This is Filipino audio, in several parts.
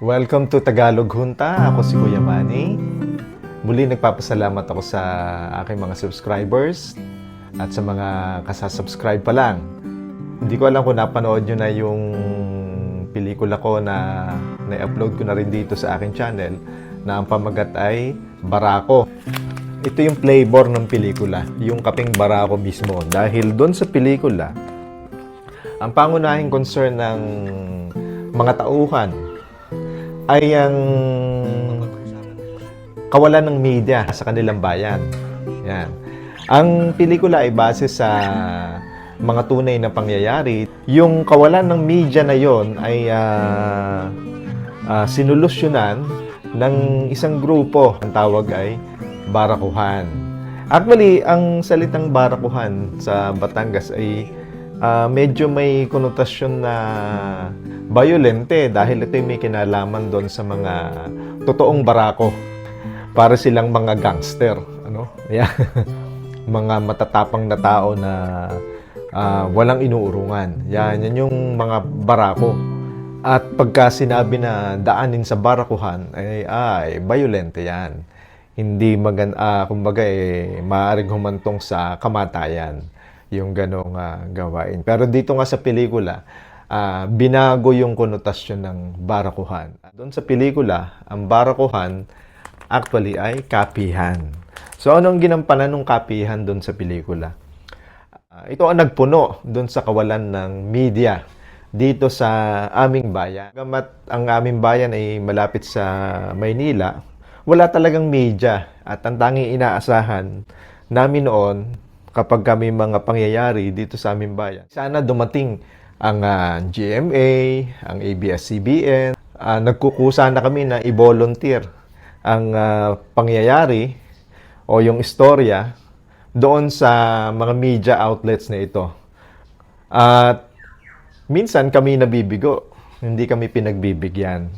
Welcome to Tagalog Junta. Ako si Kuya Manny. Muli nagpapasalamat ako sa aking mga subscribers at sa mga kasasubscribe pa lang. Hindi ko alam kung napanood nyo na yung pelikula ko na na-upload ko na rin dito sa aking channel na ang pamagat ay Barako. Ito yung flavor ng pelikula, yung kaping Barako mismo. Dahil doon sa pelikula, ang pangunahing concern ng mga tauhan ay ang kawalan ng media sa kanilang bayan. Yan. Ang pelikula ay base sa mga tunay na pangyayari. Yung kawalan ng media na yon ay sinolusyonan ng isang grupo. Ang tawag ay Barakuhan. Actually, ang salitang Barakuhan sa Batangas ay medyo may konotasyon na violente dahil ito may kinalaman doon sa mga totoong barako. Para silang mga gangster, ano? Yeah. Mga matatapang na tao na walang inuurungan. Yan yung mga barako. At pagka sinabi na daanin sa barakuhan, ay violente yan. Hindi kumbaga maaaring humantong sa kamatayan yung ganong gawain. Pero dito nga sa pelikula, binago yung konotasyon ng barakuhan. Doon sa pelikula, ang barakuhan actually ay kapihan. So ano ang ginampanan ng kapihan doon sa pelikula? Ito ang nagpuno doon sa kawalan ng media dito sa aming bayan. Gamat ang aming bayan ay malapit sa Maynila, wala talagang media. At ang tanging inaasahan namin noon kapag kami mga pangyayari dito sa aming bayan, sana dumating ang GMA, ang ABS-CBN. Nagkukusa na kami na i-volunteer ang pangyayari o yung istorya doon sa mga media outlets na ito. At minsan kami nabibigo, hindi kami pinagbibigyan.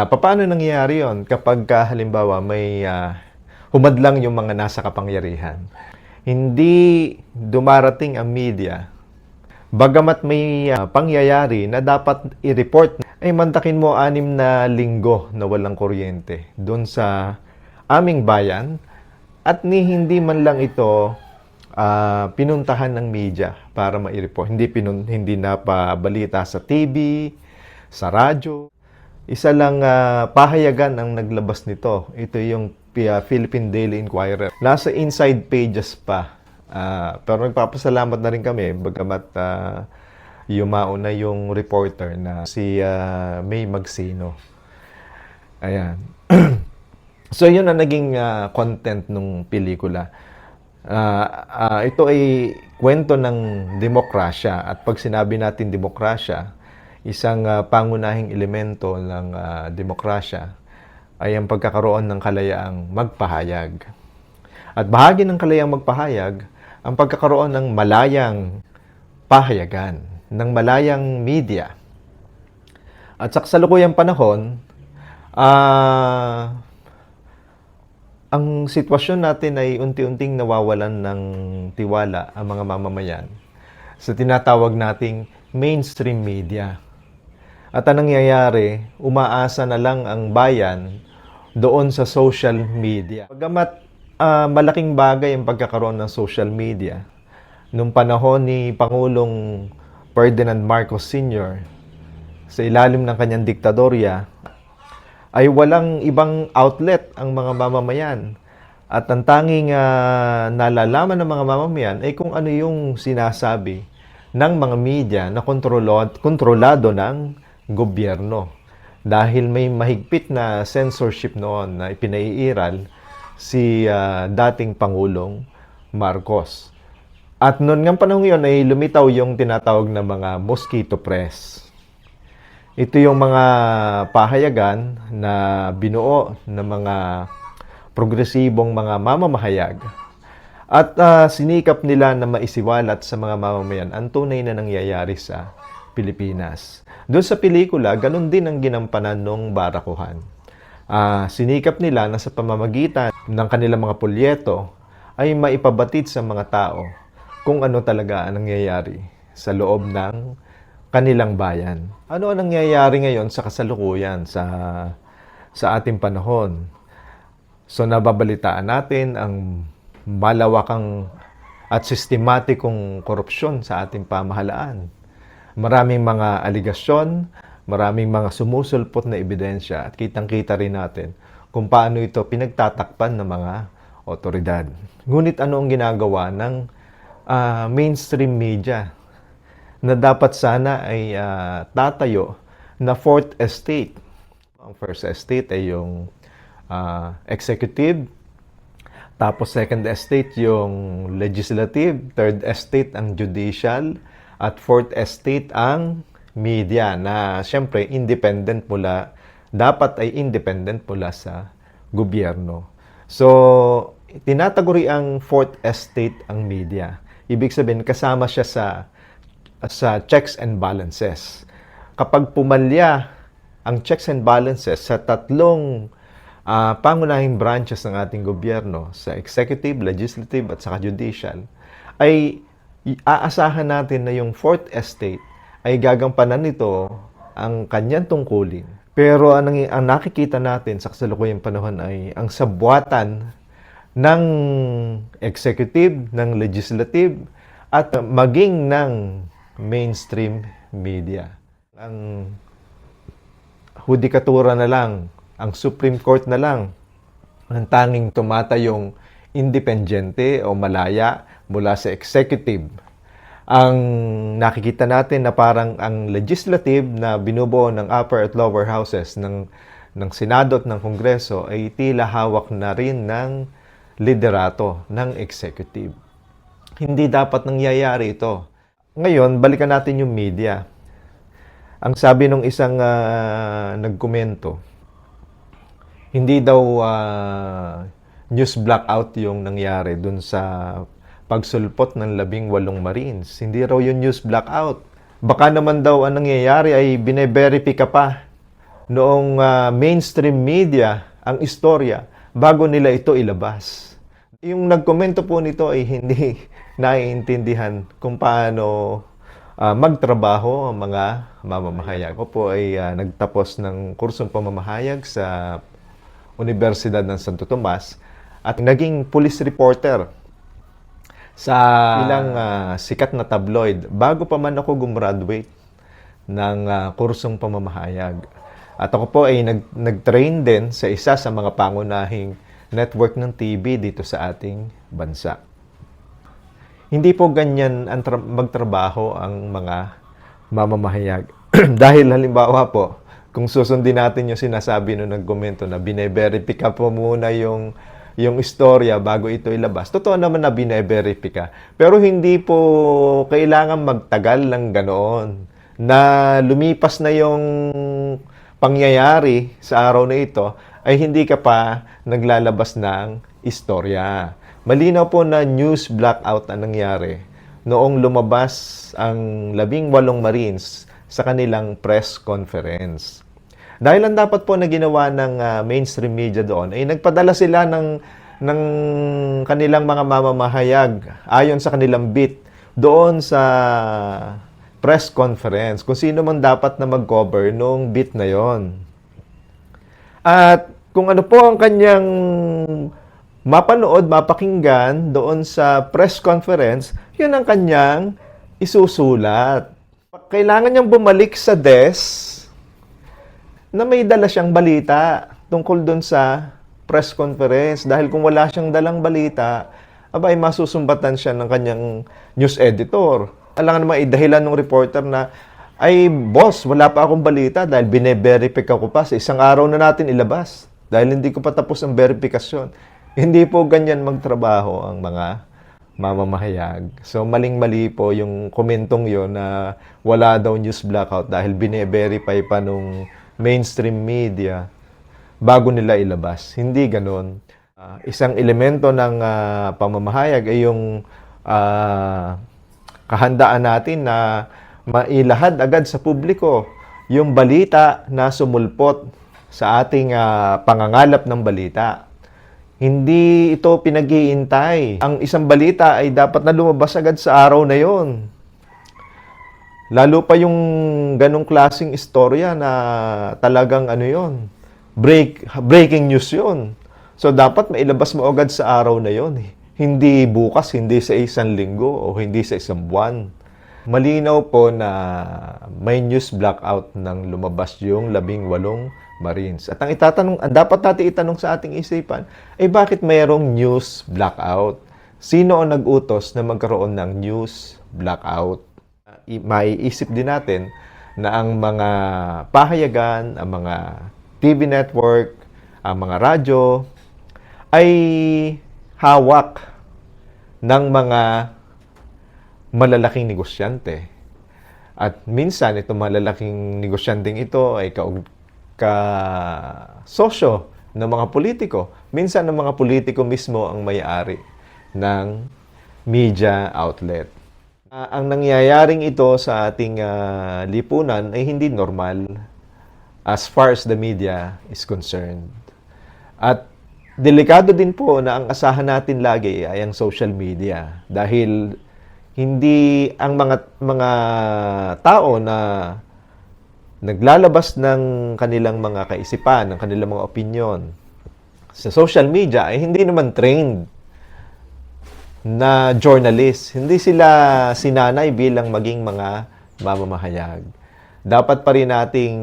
Paano nangyayari yon kapag halimbawa may humadlang yung mga nasa kapangyarihan? Hindi dumarating ang media. Bagamat may pangyayari na dapat i-report, ay mantakin mo 6 na linggo na walang kuryente doon sa aming bayan at hindi man lang ito pinuntahan ng media para ma-report. Hindi napabalita sa TV, sa radyo. Isa lang pahayagan ang naglabas nito. Ito yung Philippine Daily Inquirer. Nasa inside pages pa. Pero nagpapasalamat na rin kami bagamat yumao na yung reporter na si May Magsino. Ayan. So yun ang naging content ng pelikula. Ito ay kwento ng demokrasya. At pag sinabi natin demokrasya, isang pangunahing elemento ng demokrasya ay ang pagkakaroon ng kalayaang magpahayag. At bahagi ng kalayaang magpahayag ang pagkakaroon ng malayang pahayagan, ng malayang media. At sa kasalukuyang panahon, ang sitwasyon natin ay unti-unting nawawalan ng tiwala ang mga mamamayan sa tinatawag nating mainstream media. At anong nangyayari, umaasa na lang ang bayan doon sa social media. Bagamat malaking bagay ang pagkakaroon ng social media. Nung panahon ni Pangulong Ferdinand Marcos Sr., sa ilalim ng kanyang diktadorya, ay walang ibang outlet ang mga mamamayan. At ang tanging nalalaman ng mga mamamayan ay kung ano yung sinasabi ng mga media na kontrolado ng gobyerno. Dahil may mahigpit na censorship noon na ipinaiiral si dating Pangulong Marcos. At noon ng panahon yun ay lumitaw yung tinatawag na mga mosquito press. Ito yung mga pahayagan na binuo ng mga progresibong mga mamamahayag. At sinikap nila na maisiwalat sa mga mamamayan ang tunay na nangyayari sa Pilipinas. Doon sa pelikula, ganun din ang ginampanan ng barakuhan. Sinikap nila na sa pamamagitan ng kanilang mga pulyeto ay maipabatid sa mga tao kung ano talaga ang nangyayari sa loob ng kanilang bayan. Ano ang nangyayari ngayon sa kasalukuyan sa ating panahon? So nababalitaan natin ang malawakang at sistematikong korupsyon sa ating pamahalaan. Maraming mga aligasyon, maraming mga sumusulpot na ebidensya at kitang-kita rin natin kung paano ito pinagtatakpan ng mga otoridad. Ngunit ano ang ginagawa ng mainstream media na dapat sana ay tatayo na fourth estate? Ang first estate ay yung executive, tapos second estate yung legislative, third estate ang judicial, at fourth estate ang media na siyempre independent mula, dapat ay independent mula sa gobyerno. So, tinataguri ang fourth estate ang media. Ibig sabihin, kasama siya sa checks and balances. Kapag pumalya ang checks and balances sa tatlong pangunahing branches ng ating gobyerno, sa executive, legislative, at saka judicial, ay aasahan natin na yung fourth estate ay gagampanan nito ang kanyang tungkulin. Pero ang nakikita natin sa kasalukuyang panahon ay ang sabwatan ng executive, ng legislative, at maging ng mainstream media. Ang hudikatura na lang, ang Supreme Court na lang, ang tanging tumatayong independente o malaya mula sa executive. Ang nakikita natin na parang ang legislative na binubuo ng upper at lower houses ng Senado at ng Kongreso ay tila hawak na rin ng liderato ng executive. Hindi dapat nangyayari ito. Ngayon, balikan natin yung media. Ang sabi ng isang nagkomento, hindi daw news blackout yung nangyari dun sa pagsulpot ng 18 Marines. Hindi raw yung news blackout. Baka naman daw ang nangyayari ay bine-verify pa noong mainstream media ang istorya bago nila ito ilabas. Yung nagkomento po nito ay hindi naiintindihan kung paano magtrabaho ang mga mamamahayag. Ako po ay nagtapos ng kursong pamamahayag sa Universidad ng Santo Tomas at naging police reporter sa ilang sikat na tabloid bago pa man ako gumraduate ng kursong pamamahayag. At ako po ay nag-train din sa isa sa mga pangunahing network ng TV dito sa ating bansa. Hindi po ganyan ang magtrabaho ang mga mamamahayag. Dahil halimbawa po, kung susundin natin yung sinasabi nung nagkomento na bine-verify ka po muna yung istorya bago ito ilabas. Totoo naman na bine-verify ka. Pero hindi po kailangan magtagal ng ganoon. Na lumipas na yung pangyayari sa araw na ito, ay hindi ka pa naglalabas ng istorya. Malinaw po na news blackout ang nangyari noong lumabas ang 18 Marines sa kanilang press conference. Dahil ang dapat po na ginawa ng mainstream media doon ay nagpadala sila ng kanilang mga mamamahayag ayon sa kanilang beat doon sa press conference kung sino man dapat na mag-cover noong beat na yon. At kung ano po ang kanyang mapanood, mapakinggan doon sa press conference, yun ang kanyang isusulat. Kailangan niyang bumalik sa desk na may dala siyang balita tungkol doon sa press conference. Dahil kung wala siyang dalang balita, abay masusumbatan siya ng kanyang news editor. Alangan naman dahilan ng reporter na, ay boss, wala pa akong balita dahil bine-verify ko pa. Sa isang araw na natin ilabas dahil hindi ko pa tapos ang verifikasyon. Hindi po ganyan magtrabaho ang mga mamamahayag. So, maling-mali po yung komentong yon na wala daw news blackout dahil bine-verify pa nung mainstream media bago nila ilabas. Hindi ganon. Isang elemento ng pamamahayag ay yung kahandaan natin na mailahad agad sa publiko yung balita na sumulpot sa ating pangangalap ng balita. Hindi ito pinag-iintay. Ang isang balita ay dapat na lumabas agad sa araw na yon. Lalo pa yung ganong klaseng istorya na talagang ano yon, breaking news yon. So, dapat mailabas mo agad sa araw na yon. Hindi bukas, hindi sa isang linggo, o hindi sa isang buwan. Malinaw po na may news blackout nang lumabas yung 18 Marines. At ang dapat natin itanong sa ating isipan, ay bakit mayroong news blackout? Sino ang nag-utos na magkaroon ng news blackout? Maiisip din natin na ang mga pahayagan, ang mga TV network, ang mga radyo, ay hawak ng mga malalaking negosyante. At minsan, itong malalaking negosyanteng ito ay ka-sosyo ng mga politiko. Minsan, ng mga politiko mismo ang may-ari ng media outlet. Ang nangyayaring ito sa ating lipunan ay hindi normal as far as the media is concerned. At delikado din po na ang asahan natin lagi ay ang social media, dahil hindi ang mga tao na naglalabas ng kanilang mga kaisipan, ng kanilang mga opinyon sa social media ay hindi naman trained na journalist. Hindi sila sinanay bilang maging mga mamamahayag. Dapat pa rin nating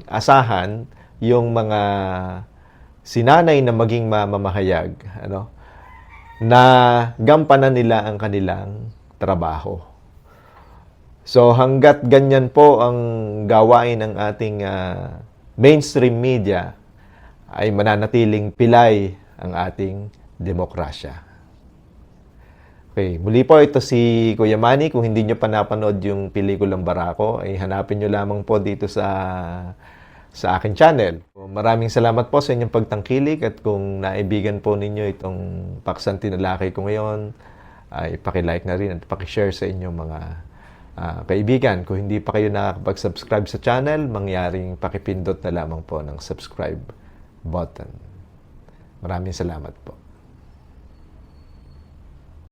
asahan yung mga sinanay na maging mamamahayag, na gampanan nila ang kanilang trabaho. So hanggat ganyan po ang gawain ng ating mainstream media, ay mananatiling pilay ang ating demokrasya. Okay, muli po, ito si Kuya Manny. Kung hindi nyo pa napanood yung pelikulang Barako, ay hanapin nyo lamang po dito sa aking channel. Maraming salamat po sa inyong pagtangkilik, at kung naibigan po ninyo itong paksang tinalakay ko ngayon, ay paki-like na rin at paki-share sa inyong mga kaibigan. Kung hindi pa kayo nakakapag-subscribe sa channel, mangyaring pakipindot na lamang po ng subscribe button. Maraming salamat po.